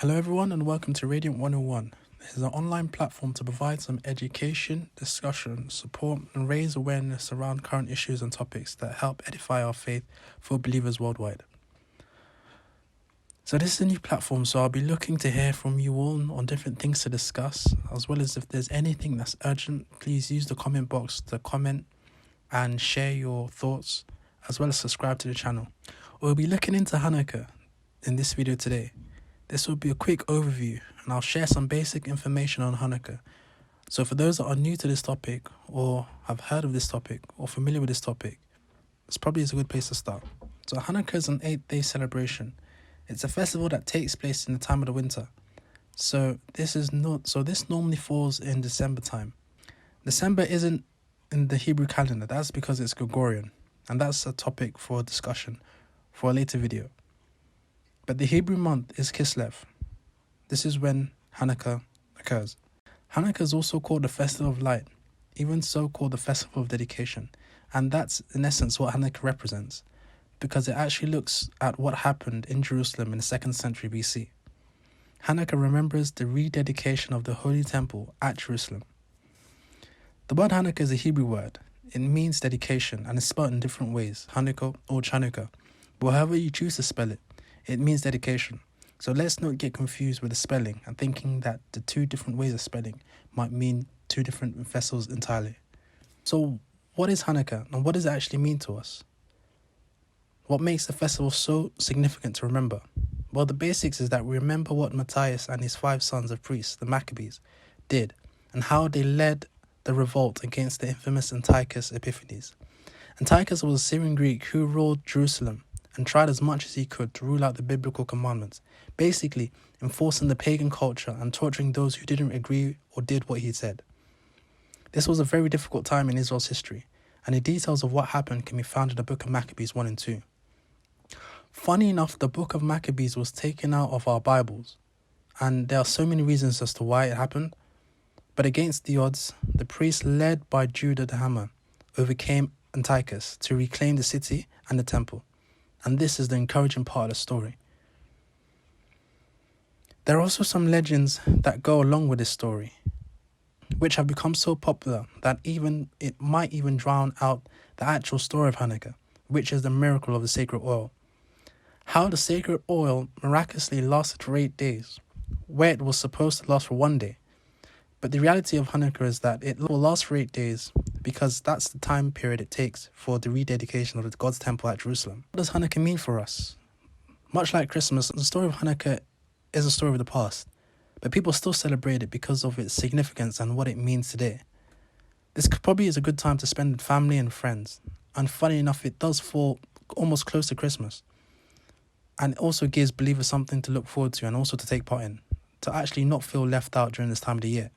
Hello everyone and welcome to Radiant 101. This is an online platform to provide some education, discussion, support and raise awareness around current issues and topics that help edify our faith for believers worldwide. So this is a new platform, so I'll be looking to hear from you all on different things to discuss, as well as if there's anything that's urgent, please use the comment box to comment and share your thoughts, as well as subscribe to the channel. We'll be looking into Hannukah in this video today. This will be a quick overview and I'll share some basic information on Hannukah. So for those that are new to this topic or have heard of this topic or familiar with this topic, this probably is a good place to start. So Hannukah is an 8-day celebration. It's a festival that takes place in the time of the winter. So this normally falls in December time. December isn't in the Hebrew calendar, that's because it's Gregorian. And that's a topic for discussion for a later video. But the Hebrew month is Kislev. This is when Hannukah occurs. Hannukah is also called the Festival of Light, even so called the Festival of Dedication. And that's in essence what Hannukah represents, because it actually looks at what happened in Jerusalem in the 2nd century BC. Hannukah remembers the rededication of the Holy Temple at Jerusalem. The word Hannukah is a Hebrew word. It means dedication and is spelled in different ways, Hannukah or Chanukah. But however you choose to spell it, it means dedication. So let's not get confused with the spelling and thinking that the two different ways of spelling might mean two different festivals entirely. So what is Hannukah and what does it actually mean to us? What makes the festival so significant to remember? Well, the basics is that we remember what Matthias and his 5 sons of priests, the Maccabees, did and how they led the revolt against the infamous Antiochus Epiphanes. Antiochus was a Syrian Greek who ruled Jerusalem and tried as much as he could to rule out the biblical commandments, basically enforcing the pagan culture and torturing those who didn't agree or did what he said. This was a very difficult time in Israel's history, and the details of what happened can be found in the book of Maccabees 1 and 2. Funny enough, the book of Maccabees was taken out of our Bibles, and there are so many reasons as to why it happened, but against the odds, the priests led by Judah the Hammer overcame Antiochus to reclaim the city and the temple. And this is the encouraging part of the story. There are also some legends that go along with this story, which have become so popular that it might even drown out the actual story of Hannukah, which is the miracle of the sacred oil. How the sacred oil miraculously lasted for 8 days, where it was supposed to last for 1 day. But the reality of Hannukah is that it will last for 8 days because that's the time period it takes for the rededication of God's temple at Jerusalem. What does Hannukah mean for us? Much like Christmas, the story of Hannukah is a story of the past, but people still celebrate it because of its significance and what it means today. This probably is a good time to spend with family and friends, and funny enough, it does fall almost close to Christmas. And it also gives believers something to look forward to and also to take part in, to actually not feel left out during this time of the year.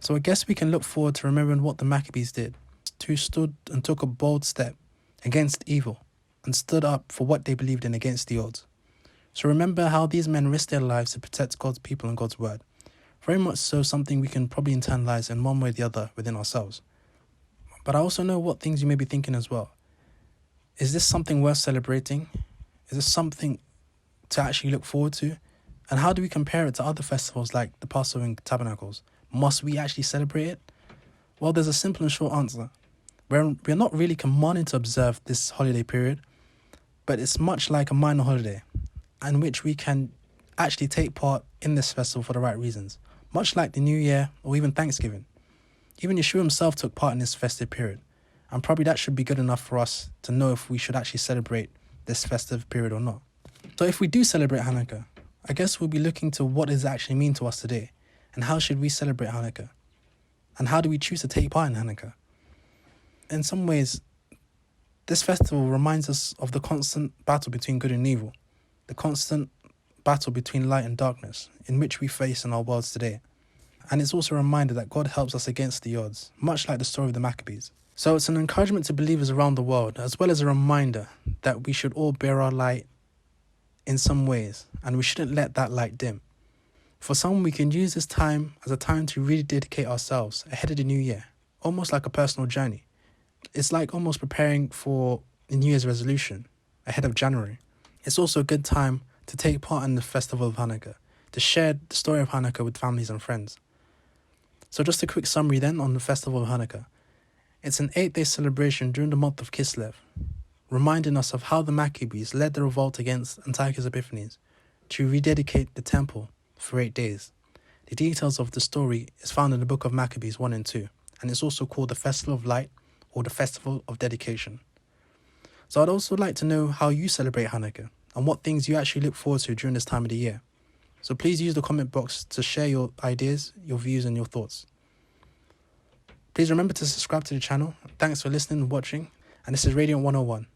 So I guess we can look forward to remembering what the Maccabees did, who stood and took a bold step against evil and stood up for what they believed in against the odds. So remember how these men risked their lives to protect God's people and God's word. Very much so something we can probably internalize in one way or the other within ourselves. But I also know what things you may be thinking as well. Is this something worth celebrating? Is this something to actually look forward to? And how do we compare it to other festivals like the Passover and Tabernacles? Must we actually celebrate it? Well, there's a simple and short answer. We're not really commanded to observe this holiday period, but it's much like a minor holiday in which we can actually take part in this festival for the right reasons, much like the New Year or even Thanksgiving. Even Yeshua himself took part in this festive period, and probably that should be good enough for us to know if we should actually celebrate this festive period or not. So if we do celebrate Hannukah, I guess we'll be looking to what does it actually mean to us today. And how should we celebrate Hannukah? And how do we choose to take part in Hannukah? In some ways, this festival reminds us of the constant battle between good and evil, the constant battle between light and darkness in which we face in our worlds today. And it's also a reminder that God helps us against the odds, much like the story of the Maccabees. So it's an encouragement to believers around the world, as well as a reminder that we should all bear our light in some ways, and we shouldn't let that light dim. For some, we can use this time as a time to really dedicate ourselves ahead of the new year, almost like a personal journey. It's like almost preparing for a New Year's resolution ahead of January. It's also a good time to take part in the festival of Hannukah, to share the story of Hannukah with families and friends. So just a quick summary then on the festival of Hannukah. It's an 8-day celebration during the month of Kislev, reminding us of how the Maccabees led the revolt against Antiochus Epiphanes to rededicate the temple for 8 days. The details of the story is found in the book of Maccabees 1 and 2, and it's also called the Festival of Light or the Festival of Dedication. So I'd also like to know how you celebrate Hannukah and what things you actually look forward to during this time of the year. So please use the comment box to share your ideas, your views and your thoughts. Please remember to subscribe to the channel. Thanks for listening and watching. And this is Radiant 101.